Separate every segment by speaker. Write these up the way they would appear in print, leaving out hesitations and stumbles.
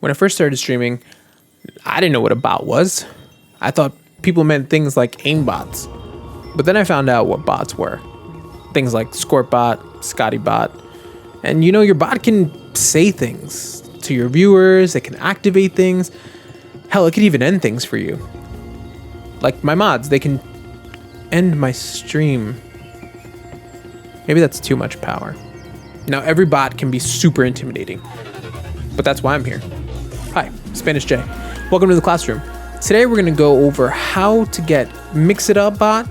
Speaker 1: When I first started streaming, I didn't know what a bot was. I thought people meant things like aimbots. But then I found out what bots were. Things like ScortBot, ScottyBot. And your bot can say things to your viewers. It can activate things. Hell, it could even end things for you. Like my mods, they can end my stream. Maybe that's too much power. Now, every bot can be super intimidating, but that's why I'm here. Hi, Spanish J. Welcome to the classroom. Today, we're gonna go over how to get MixItUp Bot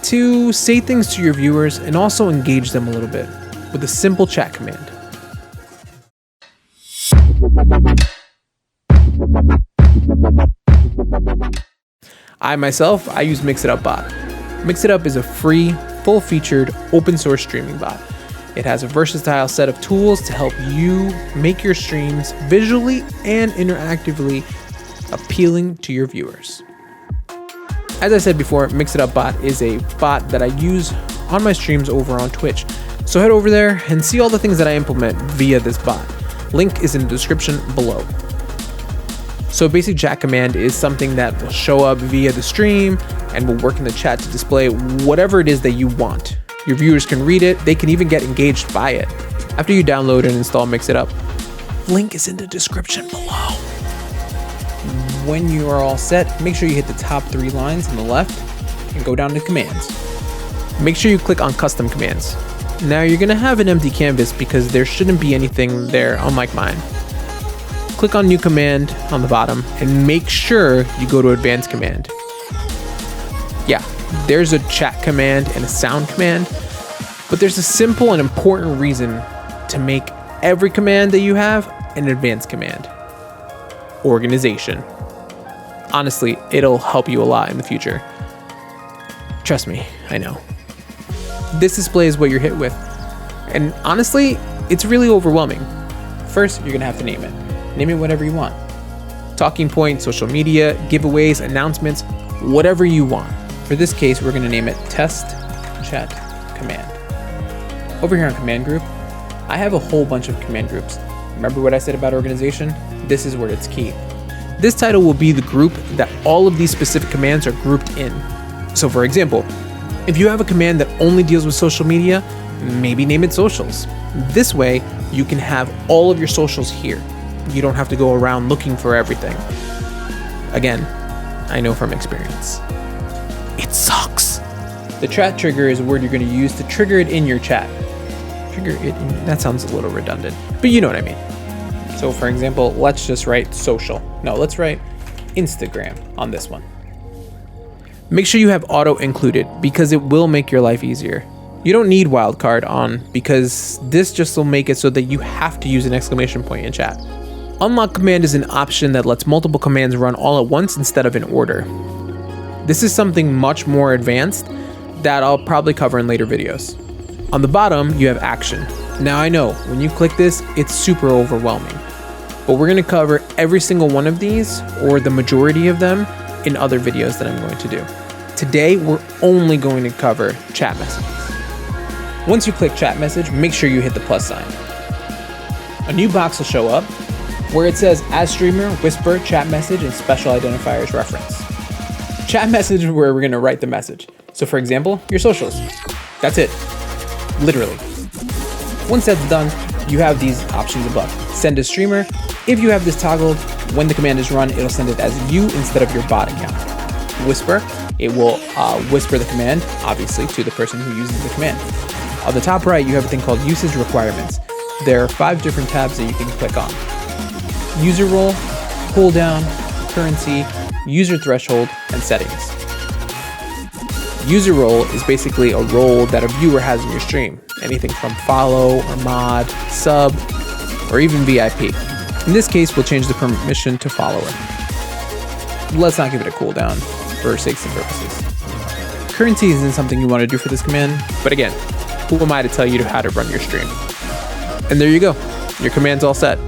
Speaker 1: to say things to your viewers and also engage them a little bit with a simple chat command. I use MixItUp Bot. MixItUp is a free, full-featured, open-source streaming bot. It has a versatile set of tools to help you make your streams visually and interactively appealing to your viewers. As I said before, MixItUp Bot is a bot that I use on my streams over on Twitch. So head over there and see all the things that I implement via this bot. Link is in the description below. So a basic chat command is something that will show up via the stream and will work in the chat to display whatever it is that you want. Your viewers can read it, they can even get engaged by it. After you download and install MixItUp, link is in the description below. When you are all set, make sure you hit the top 3 lines on the left and go down to commands. Make sure you click on custom commands. Now you're gonna have an empty canvas because there shouldn't be anything there, unlike mine. Click on new command on the bottom and make sure you go to advanced command. Yeah, there's a chat command and a sound command, but there's a simple and important reason to make every command that you have an advanced command. Organization. Honestly, it'll help you a lot in the future. Trust me, I know. This display is what you're hit with. And honestly, it's really overwhelming. First, you're gonna have to name it. Name it whatever you want. Talking points, social media, giveaways, announcements, whatever you want. For this case, we're gonna name it Test Chat Command. Over here on Command Group, I have a whole bunch of command groups. Remember what I said about organization? This is where it's key. This title will be the group that all of these specific commands are grouped in. So for example, if you have a command that only deals with social media, maybe name it socials. This way, you can have all of your socials here. You don't have to go around looking for everything. Again, I know from experience. It sucks. The chat trigger is a word you're going to use to trigger it in your chat. That sounds a little redundant, but you know what I mean. So for example, let's just write social. No, let's write Instagram on this one. Make sure you have auto included because it will make your life easier. You don't need wildcard on because this just will make it so that you have to use an exclamation point in chat. Unlock command is an option that lets multiple commands run all at once instead of in order. This is something much more advanced that I'll probably cover in later videos. On the bottom, you have action. Now I know, when you click this, it's super overwhelming, but we're gonna cover every single one of these, or the majority of them, in other videos that I'm going to do. Today, we're only going to cover chat messages. Once you click chat message, make sure you hit the plus sign. A new box will show up where it says, as streamer, whisper, chat message, and special identifiers reference. Chat message is where we're gonna write the message. So for example, your socials. That's it, literally. Once that's done, you have these options above. Send to streamer. If you have this toggled, when the command is run, it'll send it as you instead of your bot account. Whisper, it will whisper the command, obviously, to the person who uses the command. On the top right, you have a thing called usage requirements. There are 5 different tabs that you can click on. User role, cooldown, currency, user threshold, and settings. User role is basically a role that a viewer has in your stream. Anything from follow or mod, sub, or even VIP. In this case, we'll change the permission to follower. Let's not give it a cooldown for sakes and purposes. Currency isn't something you want to do for this command, but again, who am I to tell you how to run your stream? And there you go, your command's all set.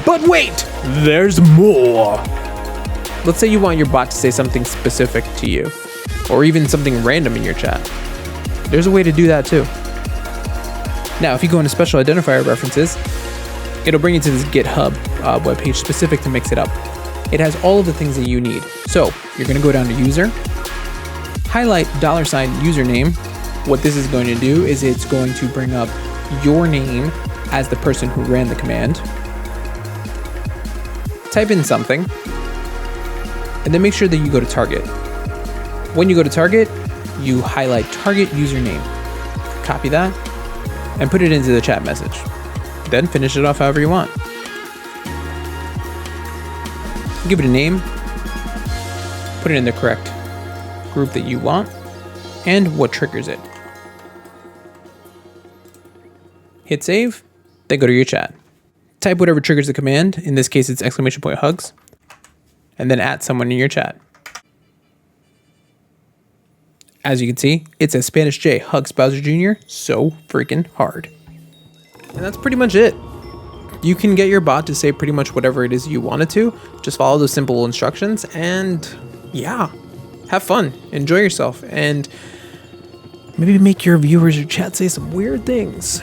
Speaker 1: But wait, there's more. Let's say you want your bot to say something specific to you, or even something random in your chat. There's a way to do that too. Now, if you go into special identifier references, it'll bring you to this GitHub webpage specific to MixItUp. It has all of the things that you need. So you're gonna go down to user, highlight $username. What this is going to do is it's going to bring up your name as the person who ran the command. Type in something, and then make sure that you go to target. When you go to target, you highlight target username. Copy that and put it into the chat message. Then finish it off however you want. Give it a name, put it in the correct group that you want, and what triggers it. Hit save, then go to your chat. Type whatever triggers the command. In this case, it's !hugs, and then @ someone in your chat. As you can see, it says Spanish J hugs Bowser Jr. so freaking hard. And that's pretty much it. You can get your bot to say pretty much whatever it is you want it to. Just follow those simple instructions and yeah, have fun, enjoy yourself, and maybe make your viewers or chat say some weird things.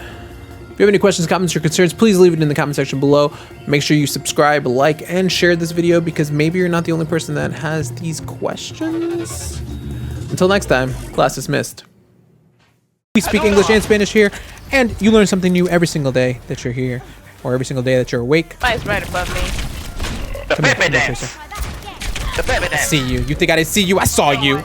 Speaker 1: If you have any questions, comments, or concerns, please leave it in the comment section below. Make sure you subscribe, like, and share this video because maybe you're not the only person that has these questions. Until next time, class dismissed. We speak English and Spanish here, and you learn something new every single day that you're here, or every single day that you're awake.
Speaker 2: Mine's right above me.
Speaker 1: Come here, Tracer. I see you. You think I didn't see you? I saw you.